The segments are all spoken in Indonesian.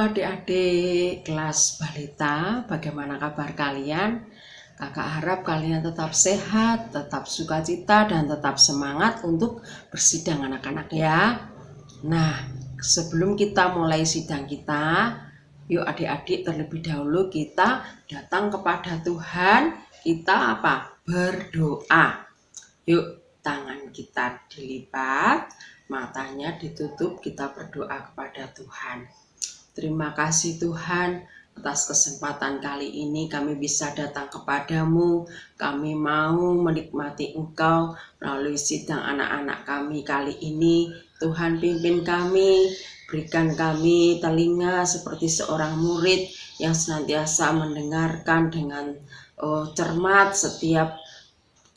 adik-adik kelas balita, bagaimana kabar kalian? Kakak harap kalian tetap sehat, tetap sukacita, dan tetap semangat untuk bersidang anak-anak ya. Nah, sebelum kita mulai sidang kita, yuk adik-adik terlebih dahulu kita datang kepada Tuhan, kita berdoa. Yuk, tangan kita dilipat, matanya ditutup, kita berdoa kepada Tuhan. Terima kasih Tuhan atas kesempatan kali ini kami bisa datang kepadamu. Kami mau menikmati Engkau melalui sidang anak-anak kami kali ini. Tuhan pimpin kami, berikan kami telinga seperti seorang murid yang senantiasa mendengarkan dengan cermat setiap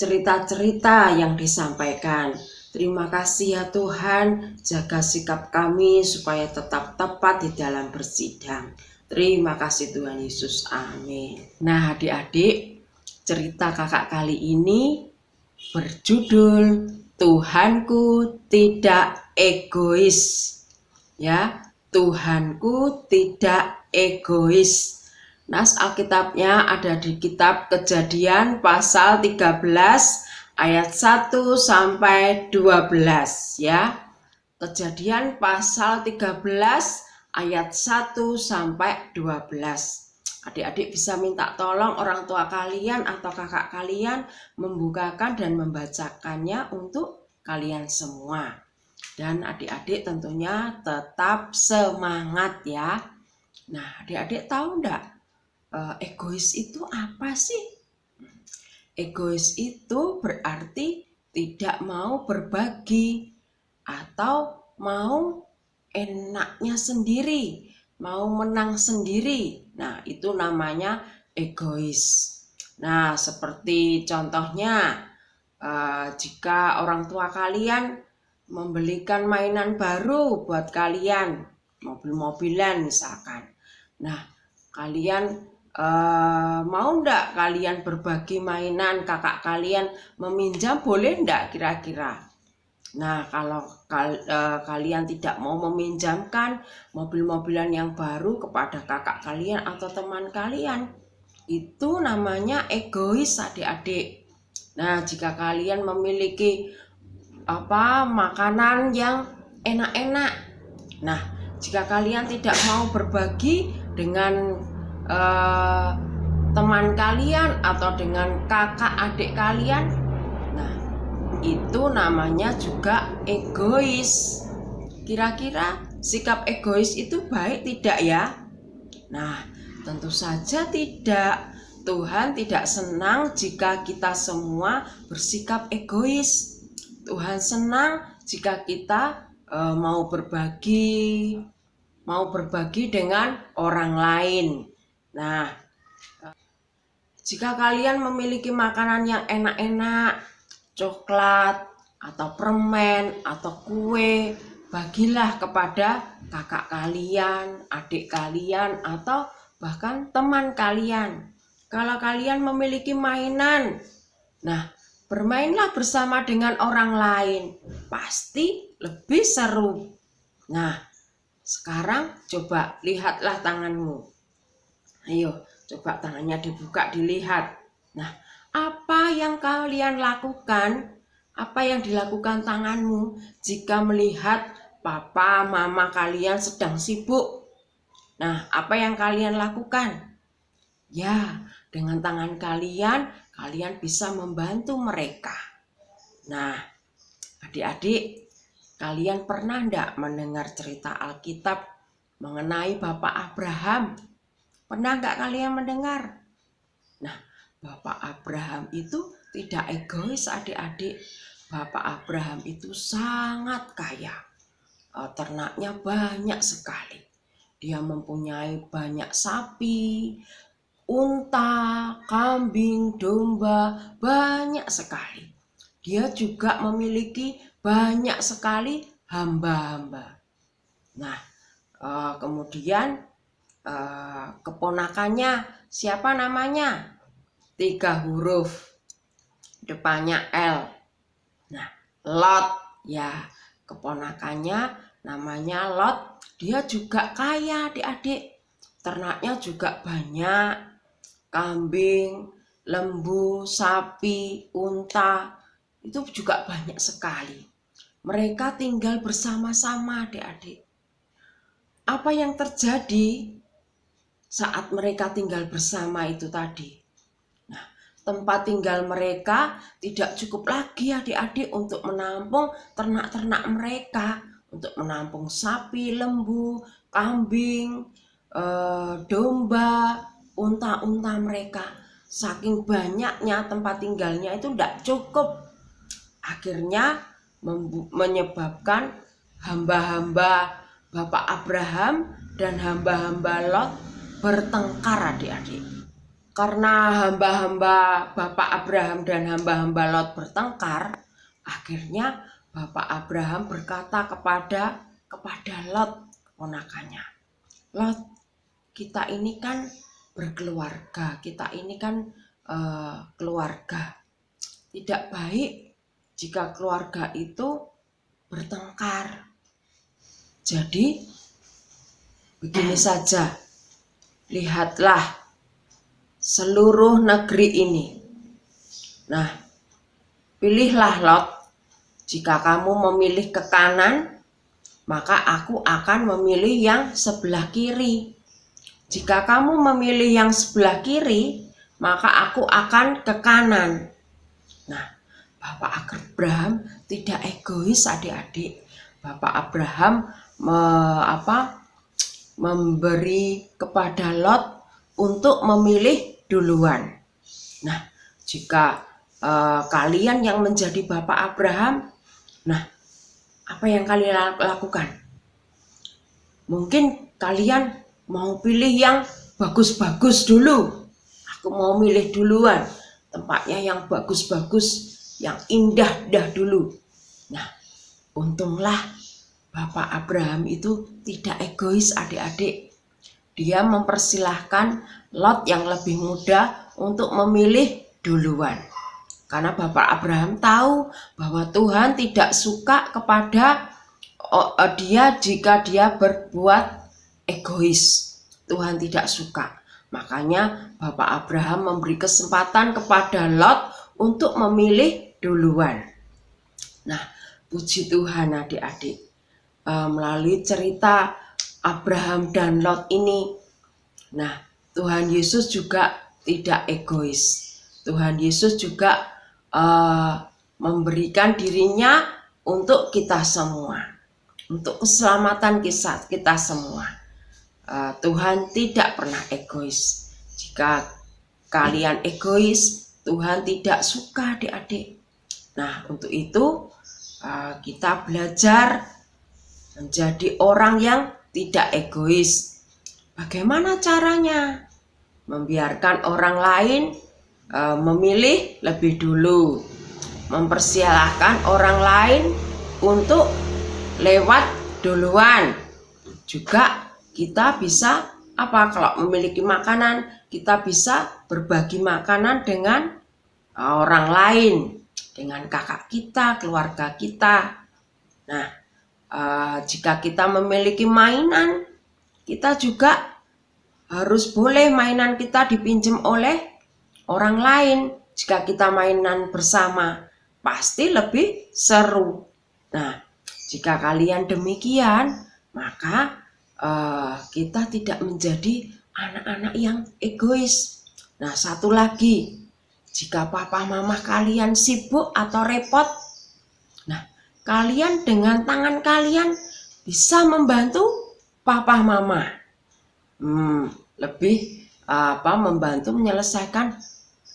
cerita-cerita yang disampaikan. Terima kasih ya Tuhan, jaga sikap kami supaya tetap tepat di dalam bersidang. Terima kasih Tuhan Yesus, amin. Nah adik-adik, cerita kakak kali ini berjudul Tuhanku Tidak Egois. Ya, Tuhanku Tidak Egois. Nas Alkitabnya ada di kitab Kejadian pasal 13 ayat 1 sampai 12 ya. Kejadian pasal 13 ayat 1 sampai 12. Adik-adik bisa minta tolong orang tua kalian atau kakak kalian membukakan dan membacakannya untuk kalian semua. Dan adik-adik tentunya tetap semangat ya. Nah, adik-adik tahu enggak egois itu apa sih? Egois itu berarti tidak mau berbagi atau mau enaknya sendiri, mau menang sendiri. Nah, itu namanya egois. Nah, seperti contohnya jika orang tua kalian membelikan mainan baru buat kalian, mobil-mobilan misalkan. Nah, kalian mau enggak kalian berbagi mainan, kakak kalian meminjam boleh enggak kira-kira? Nah, kalau kalian tidak mau meminjamkan mobil-mobilan yang baru kepada kakak kalian atau teman kalian, itu namanya egois adik-adik. Nah, jika kalian memiliki makanan yang enak-enak, nah jika kalian tidak mau berbagi dengan teman kalian atau dengan kakak adik kalian, nah itu namanya juga egois. Kira-kira sikap egois itu baik tidak ya? Nah, tentu saja tidak. Tuhan tidak senang jika kita semua bersikap egois. Tuhan senang jika kita mau berbagi dengan orang lain. Nah, jika kalian memiliki makanan yang enak-enak, coklat atau permen atau kue, bagilah kepada kakak kalian, adik kalian atau bahkan teman kalian. Kalau kalian memiliki mainan, nah bermainlah bersama dengan orang lain, pasti lebih seru. Nah, sekarang coba lihatlah tanganmu. Ayo, coba tangannya dibuka, dilihat. Nah, apa yang kalian lakukan? Apa yang dilakukan tanganmu jika melihat papa, mama kalian sedang sibuk? Nah, apa yang kalian lakukan? Ya, dengan tangan kalian bisa membantu mereka. Nah, adik-adik, kalian pernah enggak mendengar cerita Alkitab mengenai Bapak Abraham? Pernah enggak kalian mendengar? Nah, Bapak Abraham itu tidak egois adik-adik. Bapak Abraham itu sangat kaya. Ternaknya banyak sekali. Dia mempunyai banyak sapi, unta, kambing, domba, banyak sekali. Dia juga memiliki banyak sekali hamba-hamba. Nah, kemudian keponakannya siapa namanya? 3 huruf, depannya L. Nah, Lot ya, keponakannya namanya Lot dia juga kaya adik-adik. Ternaknya juga banyak, kambing, lembu, sapi, unta, itu juga banyak sekali. Mereka tinggal bersama-sama adik-adik. Apa yang terjadi saat mereka tinggal bersama itu tadi? Nah, tempat tinggal mereka tidak cukup lagi adik-adik untuk menampung ternak-ternak mereka, untuk menampung sapi, lembu, kambing, domba, unta-unta mereka. Saking banyaknya tempat tinggalnya itu tidak cukup. Akhirnya menyebabkan hamba-hamba Bapak Abraham dan hamba-hamba Lot bertengkar adik-adik. Karena hamba-hamba Bapak Abraham dan hamba-hamba Lot bertengkar, akhirnya Bapak Abraham berkata kepada Lot, ponakannya, Lot, kita ini kan berkeluarga, kita ini kan keluarga. Tidak baik jika keluarga itu bertengkar. Jadi begini saja, lihatlah seluruh negeri ini. Nah, pilihlah Lot, jika kamu memilih ke kanan, maka aku akan memilih yang sebelah kiri. Jika kamu memilih yang sebelah kiri, maka aku akan ke kanan. Nah, Bapak Abraham tidak egois adik-adik. Bapak Abraham memberi kepada Lot untuk memilih duluan. Nah, jika kalian yang menjadi Bapak Abraham, nah, apa yang kalian lakukan? Mungkin kalian mau pilih yang bagus-bagus dulu. Aku mau milih duluan, tempatnya yang bagus-bagus, yang indah-indah dulu. Nah, untunglah Bapak Abraham itu tidak egois adik-adik. Dia mempersilahkan Lot yang lebih muda untuk memilih duluan. Karena Bapak Abraham tahu bahwa Tuhan tidak suka kepada dia jika dia berbuat egois. Tuhan tidak suka. Makanya Bapak Abraham memberi kesempatan kepada Lot untuk memilih duluan. Nah, puji Tuhan adik-adik. Melalui cerita Abraham dan Lot ini, nah, Tuhan Yesus juga tidak egois. Tuhan Yesus juga memberikan dirinya untuk kita semua, untuk keselamatan kita semua. Tuhan tidak pernah egois. Jika kalian egois, Tuhan tidak suka adik-adik. Nah, untuk itu kita belajar menjadi orang yang tidak egois. Bagaimana caranya? Membiarkan orang lain memilih lebih dulu, mempersilahkan orang lain untuk lewat duluan. Juga kita bisa kalau memiliki makanan, kita bisa berbagi makanan dengan orang lain, dengan kakak kita, keluarga kita. Nah, jika kita memiliki mainan, kita juga harus boleh mainan kita dipinjam oleh orang lain. Jika kita mainan bersama, pasti lebih seru. Nah, jika kalian demikian, maka kita tidak menjadi anak-anak yang egois. Nah, satu lagi, jika papa mama kalian sibuk atau repot, nah, kalian dengan tangan kalian bisa membantu papa mama. Lebih membantu menyelesaikan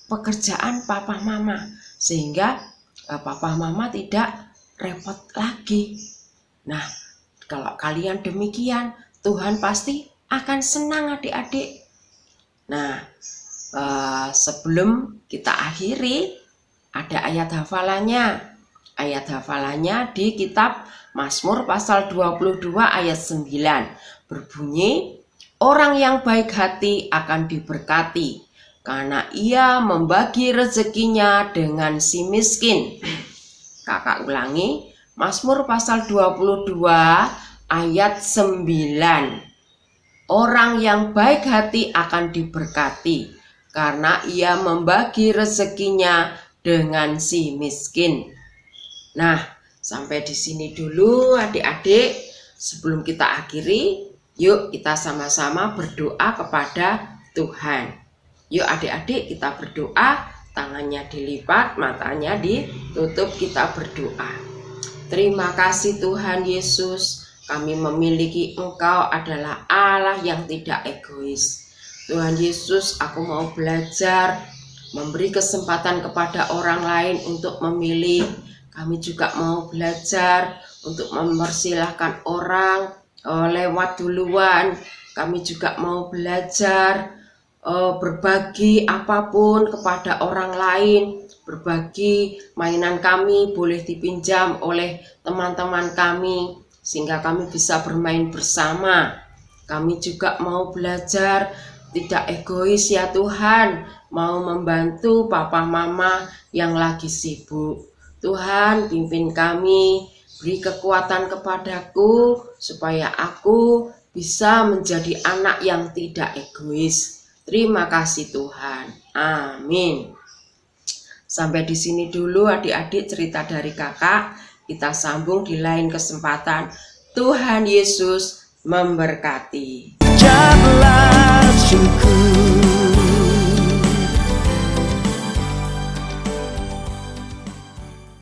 pekerjaan papa mama, sehingga papa mama tidak repot lagi. Nah, kalau kalian demikian, Tuhan pasti akan senang adik-adik. Nah, sebelum kita akhiri, ada ayat hafalannya. Ayat hafalannya di kitab Mazmur pasal 22 ayat 9. Berbunyi, orang yang baik hati akan diberkati, karena ia membagi rezekinya dengan si miskin. Kakak ulangi, Mazmur pasal 22 ayat 9. Orang yang baik hati akan diberkati, karena ia membagi rezekinya dengan si miskin. Nah, sampai di sini dulu adik-adik. Sebelum kita akhiri, yuk kita sama-sama berdoa kepada Tuhan. Yuk adik-adik kita berdoa, tangannya dilipat, matanya ditutup, kita berdoa. Terima kasih Tuhan Yesus, kami memiliki Engkau adalah Allah yang tidak egois. Tuhan Yesus, aku mau belajar, memberi kesempatan kepada orang lain untuk memilih. Kami juga mau belajar untuk mempersilahkan orang lewat duluan. Kami juga mau belajar berbagi apapun kepada orang lain. Berbagi mainan kami boleh dipinjam oleh teman-teman kami, sehingga kami bisa bermain bersama. Kami juga mau belajar tidak egois ya Tuhan, mau membantu papa mama yang lagi sibuk. Tuhan, pimpin kami, beri kekuatan kepadaku supaya aku bisa menjadi anak yang tidak egois. Terima kasih Tuhan. Amin. Sampai di sini dulu adik-adik cerita dari kakak. Kita sambung di lain kesempatan. Tuhan Yesus memberkati. Syukur